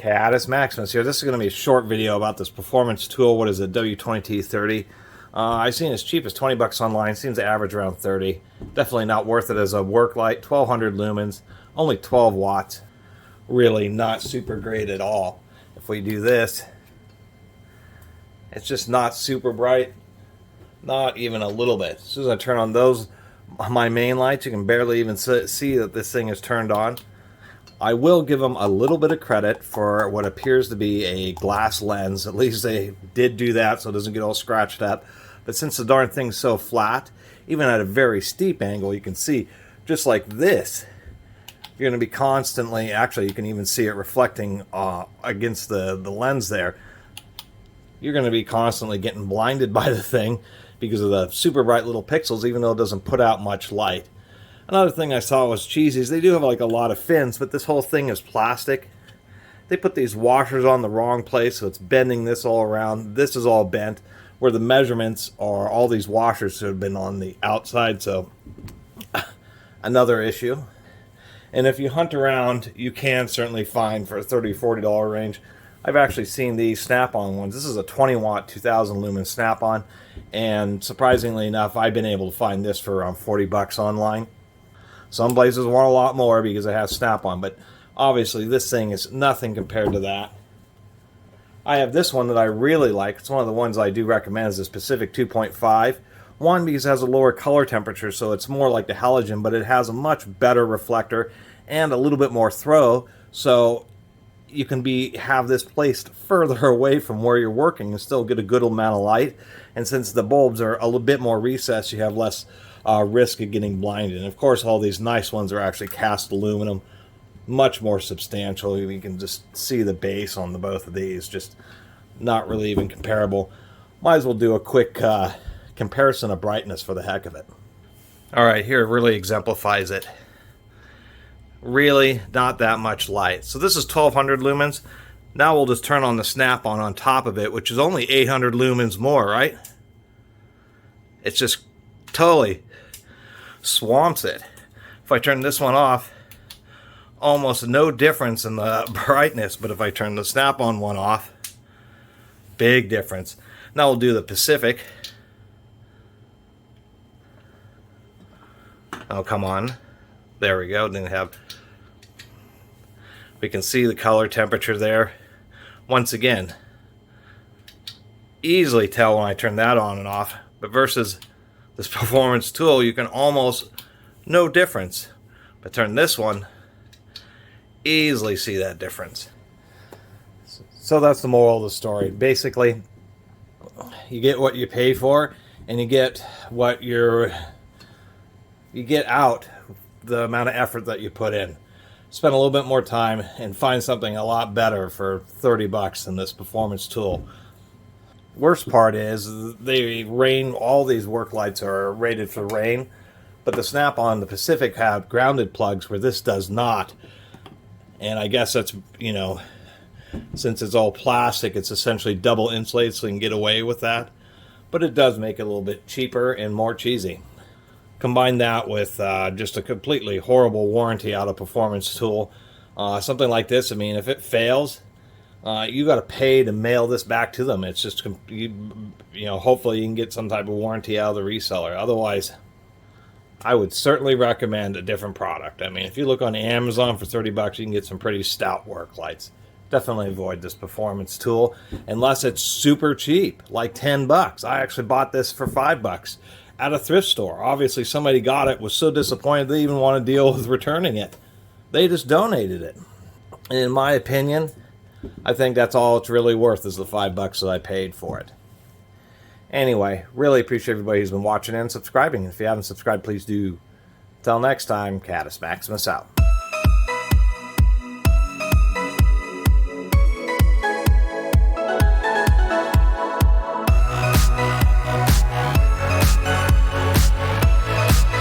Catus Maximus here. This is going to be a short video about this performance tool. What is it? W20T30. I've seen as cheap as 20 bucks online. Seems to average around 30. Definitely not worth it as a work light. 1200 lumens, only 12 watts. Really not super great at all. If we do this, it's just not super bright. Not even a little bit. As soon as I turn on those, my main lights, you can barely even see that this thing is turned on. I will give them a little bit of credit for what appears to be a glass lens. At least they did do that so it doesn't get all scratched up. But since the darn thing's so flat, even at a very steep angle, you can see just like this, you're going to be constantly, actually you can even see it reflecting against the lens there. You're going to be constantly getting blinded by the thing because of the super bright little pixels, even though it doesn't put out much light. Another thing I saw was cheesy is they do have like a lot of fins, but this whole thing is plastic. They put these washers on the wrong place, so it's bending this all around. This is all bent, where the measurements are all these washers should have been on the outside, so another issue. And if you hunt around, you can certainly find for a $30, $40 range. I've actually seen these snap-on ones. This is a 20 watt 2000 lumen snap-on, and surprisingly enough, I've been able to find this for around 40 bucks online. Some places want a lot more because it has snap-on, but obviously this thing is nothing compared to that. I have this one that I really like. It's one of the ones I do recommend, is the Pacific 2.5. One, because it has a lower color temperature, so it's more like the halogen, but it has a much better reflector and a little bit more throw, so you can have this placed further away from where you're working and still get a good amount of light. And since the bulbs are a little bit more recessed, you have less risk of getting blinded. And of course, all these nice ones are actually cast aluminum, much more substantial. You can just see the base on both of these, just not really even comparable. Might as well do a quick comparison of brightness for the heck of it. All right, here it really exemplifies it. Really not that much light. So this is 1200 lumens. Now we'll just turn on the snap-on on top of it, which is only 800 lumens more, right? It's just totally swamps it. If I turn this one off, almost no difference in the brightness, but if I turn the snap-on one off, big difference. Now we'll do the Pacific. Oh, come on. There we go. We can see the color temperature there. Once again, easily tell when I turn that on and off, but versus this performance tool, you can almost no difference. But turn this one, easily see that difference. So that's the moral of the story. Basically, you get what you pay for, and you get what you get out the amount of effort that you put in. Spend a little bit more time and find something a lot better for 30 bucks than this performance tool. Worst part is all these work lights are rated for rain, but the snap-on, the Pacific, have grounded plugs where this does not. And I guess that's, since it's all plastic, it's essentially double insulated, so you can get away with that. But it does make it a little bit cheaper and more cheesy. Combine that with just a completely horrible warranty out of performance tool. Something like this, I mean, if it fails, you got to pay to mail this back to them. It's just, hopefully you can get some type of warranty out of the reseller. Otherwise, I would certainly recommend a different product. I mean, if you look on Amazon for 30 bucks, you can get some pretty stout work lights. Definitely avoid this performance tool unless it's super cheap, like 10 bucks. I actually bought this for 5 bucks at a thrift store. Obviously, somebody got it, was so disappointed they even want to deal with returning it. They just donated it. And in my opinion, I think that's all it's really worth, is the 5 bucks that I paid for it. Anyway, really appreciate everybody who's been watching and subscribing. If you haven't subscribed, please do. Until next time, Catus Maximus out.